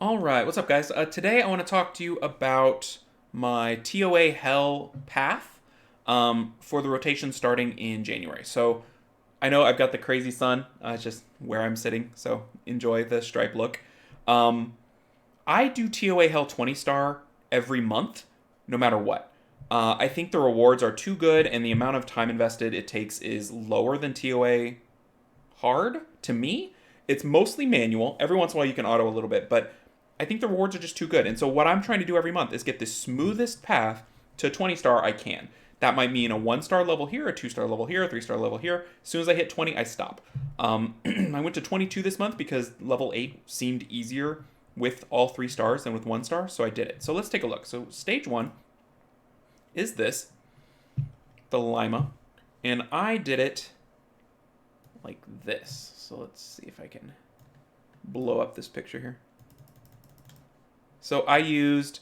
All right, what's up, guys? Today I want to talk to you about my TOA Hell path for the rotation starting in January. So I know I've got the crazy sun, it's just where I'm sitting, so enjoy the stripe look. Um, I do TOA Hell 20 star every month, no matter what. I think the rewards are too good, and the amount of time invested it takes is lower than TOA hard to me. It's mostly manual. Every once in a while you can auto a little bit, but I think the rewards are just too good. And so what I'm trying to do every month is get the smoothest path to 20 star I can. That might mean a 1-star level here, a 2-star level here, a 3-star level here. As soon as I hit 20, I stop. I went to 22 this month because level 8 seemed easier with all 3 stars than with 1 star, so I did it. So let's take a look. So stage 1 is this, the Lima, and I did it like this. So let's see if I can blow up this picture here. So I used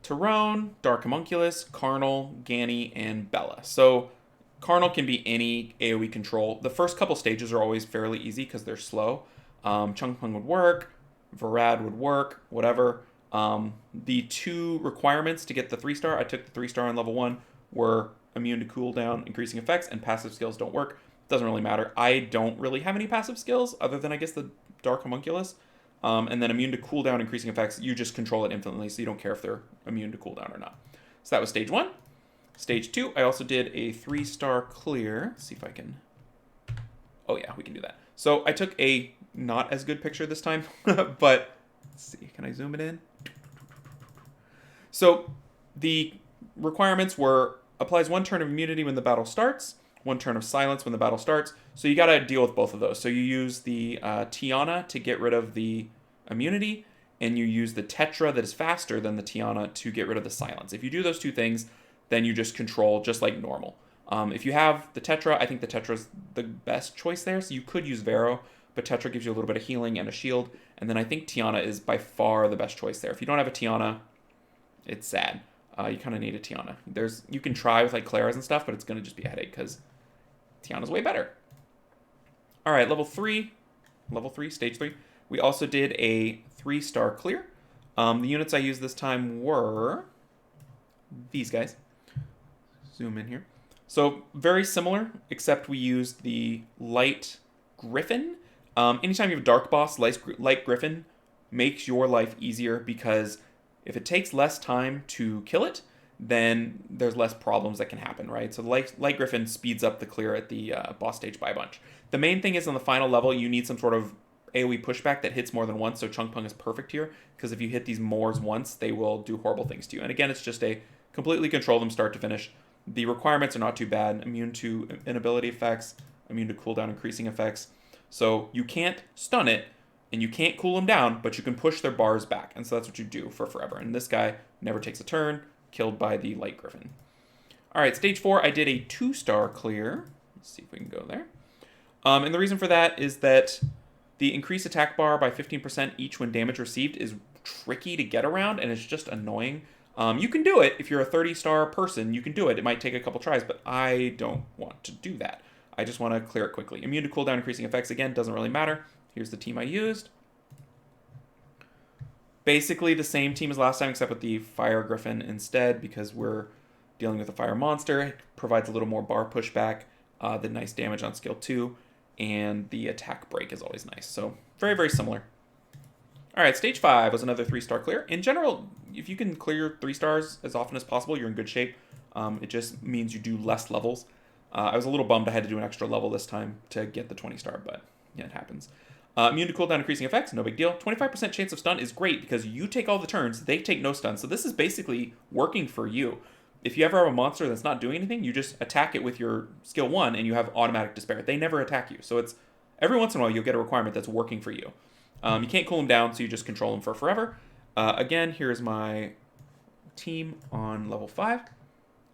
Tyrone, Dark Homunculus, Carnal, Ganny, and Bella. So Carnal can be any AoE control. The first couple stages are always fairly easy because they're slow. Chung Pung would work, Varad would work, whatever. The 2 requirements to get the 3-star, I took the 3-star on level 1, were immune to cooldown, increasing effects, and passive skills don't work. Doesn't really matter. I don't really have any passive skills other than, I guess, the Dark Homunculus. And then immune to cooldown, increasing effects, you just control it infinitely, so you don't care if they're immune to cooldown or not. So that was stage 1. Stage 2, I also did a 3-star clear. Let's see if I can... Oh yeah, we can do that. So I took a not as good picture this time, but let's see, can I zoom it in? So the requirements were applies 1 turn of immunity when the battle starts, 1 turn of silence when the battle starts. So you got to deal with both of those. So you use the Tiana to get rid of the immunity, and you use the Tetra that is faster than the Tiana to get rid of the silence. If you do those 2 things, then you just control just like normal. If you have the Tetra, I think the Tetra is the best choice there. So you could use Vero, but Tetra gives you a little bit of healing and a shield. And then I think Tiana is by far the best choice there. If you don't have a Tiana, it's sad. You kind of need a Tiana. You can try with like Clara's and stuff, but it's going to just be a headache because Tiana's way better. All right, level 3, stage 3. We also did a 3-star clear. The units I used this time were these guys. Zoom in here. So very similar, except we used the light griffin. Anytime you have a dark boss, light griffin makes your life easier because if it takes less time to kill it, then there's less problems that can happen, right? So Light Griffin speeds up the clear at the boss stage by a bunch. The main thing is on the final level, you need some sort of AoE pushback that hits more than once, so Chung Pung is perfect here, because if you hit these Moors once, they will do horrible things to you. And again, it's just a completely control them start to finish. The requirements are not too bad. Immune to inability effects, immune to cooldown increasing effects. So you can't stun it, and you can't cool them down, but you can push their bars back, and so that's what you do for forever. And this guy never takes a turn, killed by the Light Griffin. All right, stage 4, I did a 2-star clear. Let's see if we can go there. And the reason for that is that the increased attack bar by 15% each when damage received is tricky to get around, and it's just annoying. You can do it. If you're a 30-star person, you can do it. It might take a couple tries, but I don't want to do that. I just want to clear it quickly. Immune to cooldown increasing effects, again, doesn't really matter. Here's the team I used. Basically the same team as last time, except with the Fire Griffin instead, because we're dealing with a fire monster. It provides a little more bar pushback, the nice damage on skill 2, and the attack break is always nice. So very, very similar. All right, stage 5 was another 3-star clear. In general, if you can clear 3 stars as often as possible, you're in good shape. It just means you do less levels. I was a little bummed I had to do an extra level this time to get the 20-star, but yeah, it happens. Immune to cooldown increasing effects, no big deal. 25% chance of stun is great because you take all the turns, they take no stun. So this is basically working for you. If you ever have a monster that's not doing anything, you just attack it with your skill 1 and you have automatic despair. They never attack you. So it's every once in a while you'll get a requirement that's working for you. You can't cool them down, so you just control them for forever. Again, here's my team on level 5.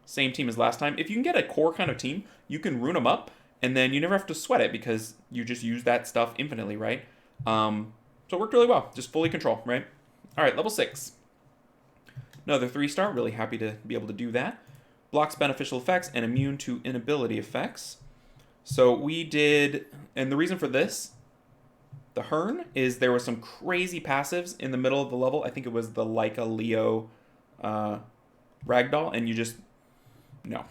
Same team as last time. If you can get a core kind of team, you can rune them up, and then you never have to sweat it because you just use that stuff infinitely, right? So it worked really well. Just fully control, right? All right, level 6. Another 3-star. Really happy to be able to do that. Blocks beneficial effects and immune to inability effects. So we did, and the reason for this, The Hearn is there was some crazy passives in the middle of the level. I think it was the Leica Leo Ragdoll, and you just no.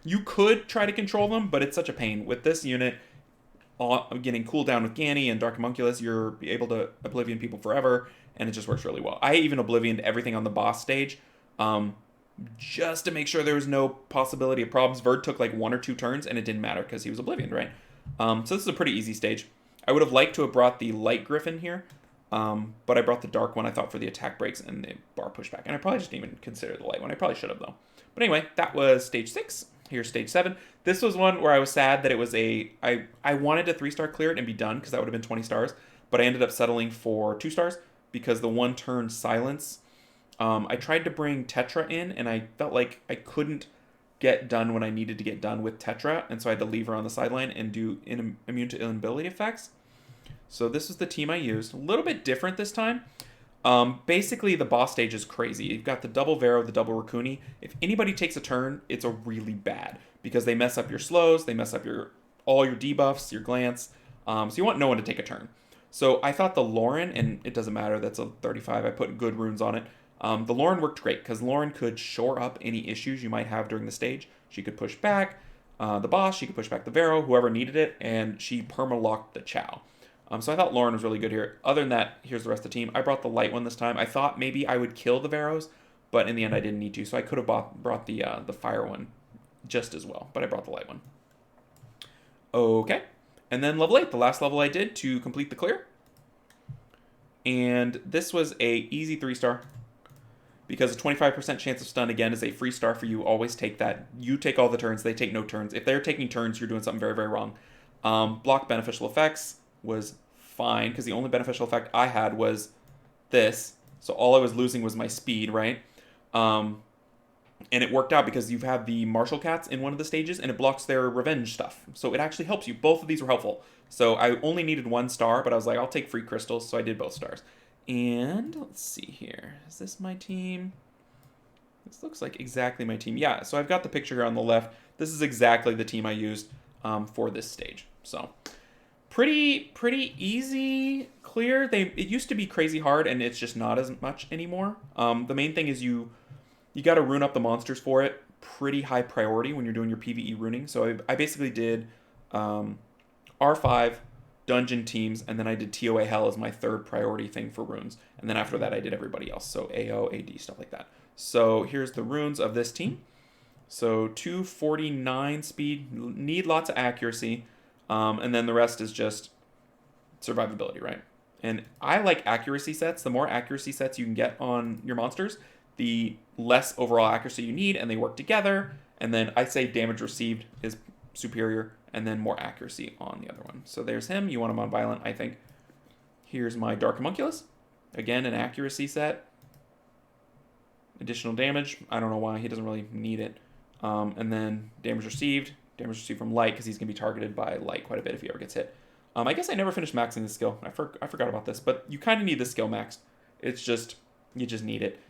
You could try to control them, but it's such a pain. With this unit, getting cooldown with Ganny and Dark Homunculus, you're able to Oblivion people forever, and it just works really well. I even Oblivioned everything on the boss stage, just to make sure there was no possibility of problems. Verd took like 1 or 2 turns, and it didn't matter because he was Oblivioned, right? So this is a pretty easy stage. I would have liked to have brought the Light Griffin here, but I brought the Dark one, I thought, for the attack breaks and the bar pushback. And I probably just didn't even consider the Light one. I probably should have, though. But anyway, that was stage 6. Here's stage 7. This was one where I was sad that it was I wanted to 3-star clear it and be done, because that would have been 20 stars. But I ended up settling for 2 stars, because the 1-turn silence. I tried to bring Tetra in, and I felt like I couldn't get done when I needed to get done with Tetra, and so I had to leave her on the sideline and do immune to inability effects. So this was the team I used. A little bit different this time. Basically, the boss stage is crazy. You've got the double Vero, the double Raccoon. If anybody takes a turn, it's a really bad, because they mess up your slows, they mess up all your debuffs, your glance. So you want no one to take a turn. So I thought the Lauren, and it doesn't matter, that's a 35. I put good runes on it. The Lauren worked great, because Lauren could shore up any issues you might have during the stage. She could push back the boss, she could push back the Vero, whoever needed it, and she perma-locked the Chow. So I thought Lauren was really good here. Other than that, here's the rest of the team. I brought the light one this time. I thought maybe I would kill the Veros, but in the end I didn't need to. So I could have brought the fire one just as well, but I brought the light one. Okay. And then level 8, the last level I did to complete the clear. And this was a easy 3-star, because a 25% chance of stun, again, is a free star for you. Always take that. You take all the turns, they take no turns. If they're taking turns, you're doing something very, very wrong. Block beneficial effects was fine, because the only beneficial effect I had was this. So all I was losing was my speed, right? And it worked out, because you've had the Martial Cats in one of the stages, and it blocks their revenge stuff. So it actually helps you. Both of these were helpful. So I only needed 1 star, but I was like, I'll take free crystals, so I did both stars. And let's see here. Is this my team? This looks like exactly my team. Yeah, so I've got the picture here on the left. This is exactly the team I used for this stage. So pretty easy clear. It used to be crazy hard, and it's just not as much anymore. The main thing is you got to rune up the monsters for it. Pretty high priority when you're doing your PvE runing. So I basically did R5, dungeon teams, and then I did TOA Hell as my 3rd priority thing for runes. And then after that, I did everybody else. So AO, AD, stuff like that. So here's the runes of this team. So 249 speed, need lots of accuracy. And then the rest is just survivability, right? And I like accuracy sets. The more accuracy sets you can get on your monsters, the less overall accuracy you need, and they work together. And then I'd say damage received is superior, and then more accuracy on the other one. So there's him. You want him on violent, I think. Here's my Dark Homunculus. Again, an accuracy set. Additional damage. I don't know why. He doesn't really need it. And then damage received. Damage received from light, because he's going to be targeted by light quite a bit if he ever gets hit. I guess I never finished maxing the skill. I forgot about this. But you kind of need this skill maxed. It's just, you just need it.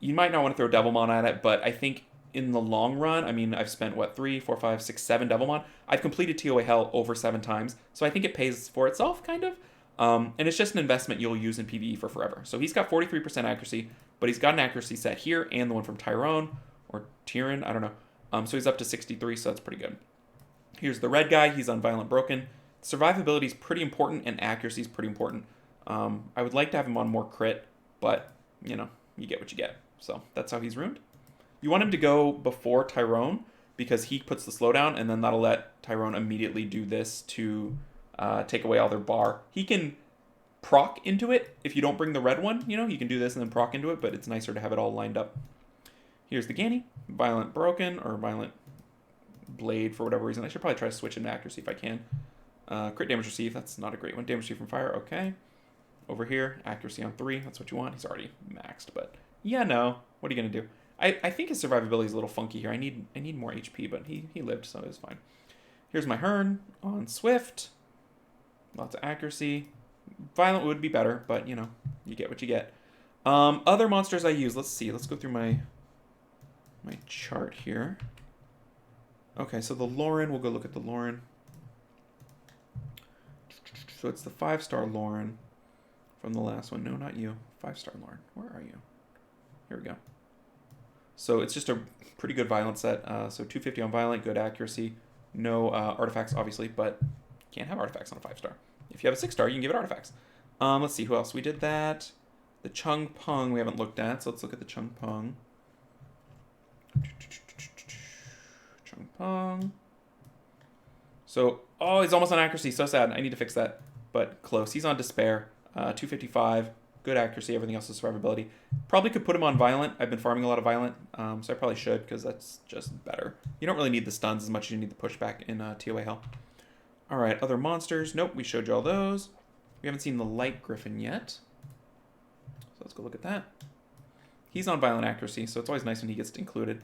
You might not want to throw Devilmon at it, but I think in the long run, I mean, I've spent, 3, 4, 5, 6, 7 Devilmon. I've completed TOA Hell over 7 times, so I think it pays for itself, kind of. And it's just an investment you'll use in PvE for forever. So he's got 43% accuracy, but he's got an accuracy set here, and the one from Tyrone, or Tyrion, I don't know. So he's up to 63, so that's pretty good. Here's the red guy. He's on Violent Broken. Survivability is pretty important, and accuracy is pretty important. I would like to have him on more crit, but, you get what you get. So that's how he's ruined. You want him to go before Tyrone, because he puts the slowdown, and then that'll let Tyrone immediately do this to take away all their bar. He can proc into it if you don't bring the red one. You can do this and then proc into it, but it's nicer to have it all lined up. Here's the Ganny. Violent Broken, or Violent Blade for whatever reason. I should probably try to switch into accuracy if I can. Crit damage received, that's not a great one. Damage received from fire, okay. Over here, accuracy on 3, that's what you want. He's already maxed, but yeah, no. What are you going to do? I think his survivability is a little funky here. I need more HP, but he lived, so it was fine. Here's my Hearn on Swift. Lots of accuracy. Violent would be better, but, you get what you get. Other monsters I use. Let's see. Let's go through my chart here. Okay, so the Lauren. We'll go look at the Lauren. So it's the 5-star Lauren from the last one. No, not you. 5-star Lauren. Where are you? Here we go. So it's just a pretty good violent set. So 250 on violent, good accuracy. No artifacts, obviously, but can't have artifacts on a 5-star. If you have a 6-star, you can give it artifacts. Let's see, who else? We did that. The Chung Pung we haven't looked at, so let's look at the Chung Pung. Chung Pung. So, oh, he's almost on accuracy. So sad. I need to fix that. But close. He's on Despair. 255. Good accuracy. Everything else is survivability. Probably could put him on Violent. I've been farming a lot of Violent, so I probably should because that's just better. You don't really need the stuns as much as you need the pushback in TOA Hell. All right, other monsters. Nope, we showed you all those. We haven't seen the Light Griffin yet. So let's go look at that. He's on Violent accuracy, so it's always nice when he gets included.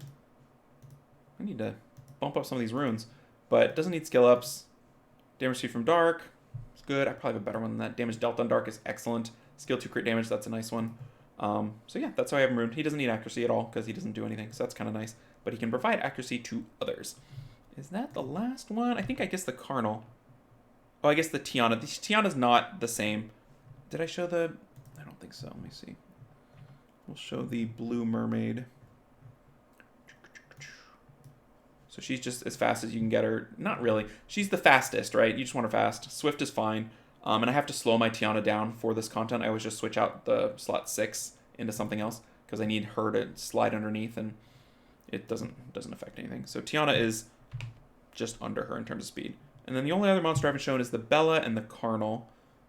I need to bump up some of these runes. But doesn't need skill ups. Damage received from Dark. It's good. I probably have a better one than that. Damage dealt on Dark is excellent. Skill 2 crit damage, that's a nice one. So yeah, that's how I have him ruined. He doesn't need accuracy at all because he doesn't do anything. So that's kind of nice. But he can provide accuracy to others. Is that the last one? I guess the Carnal. Oh, I guess the Tiana. The Tiana's not the same. Did I show the... I don't think so. Let me see. We'll show the Blue Mermaid. So she's just as fast as you can get her. Not really. She's the fastest, right? You just want her fast. Swift is fine. And I have to slow my Tiana down for this content. I always just switch out the slot 6 into something else because I need her to slide underneath and it doesn't affect anything. So Tiana is just under her in terms of speed. And then the only other monster I haven't shown is the Bella and the Carnal.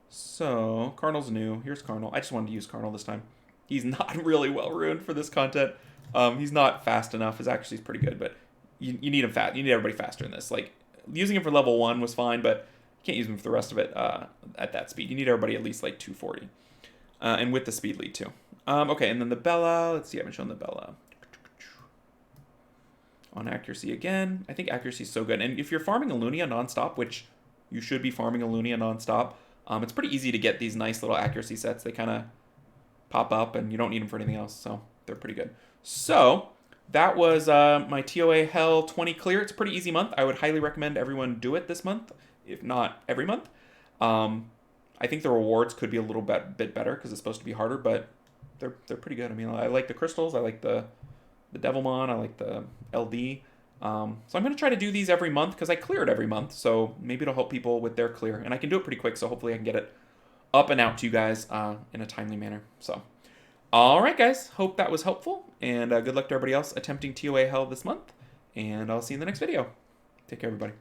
So Carnal's new. Here's Carnal. I just wanted to use Carnal this time. He's not really well ruined for this content. He's not fast enough. His accuracy is pretty good, but you need him fast. You need everybody faster in this. Like, using him for level 1 was fine, but you can't use him for the rest of it at that speed. You need everybody at least like 240. And with the speed lead too. Okay, and then the Bella. Let's see, I haven't shown the Bella. On accuracy again. I think accuracy is so good. And if you're farming Alunia nonstop, which you should be farming Alunia nonstop, it's pretty easy to get these nice little accuracy sets. They kind of pop up and you don't need them for anything else. So they're pretty good. So that was my TOA Hell 20 clear. It's a pretty easy month. I would highly recommend everyone do it this month, if not every month. I think the rewards could be a little bit better because it's supposed to be harder, but they're pretty good. I mean, I like the crystals. I like the Devilmon. I like the LD. So I'm going to try to do these every month because I clear it every month. So maybe it'll help people with their clear. And I can do it pretty quick, so hopefully I can get it up and out to you guys in a timely manner. So, all right, guys. Hope that was helpful. And good luck to everybody else attempting TOA Hell this month. And I'll see you in the next video. Take care, everybody.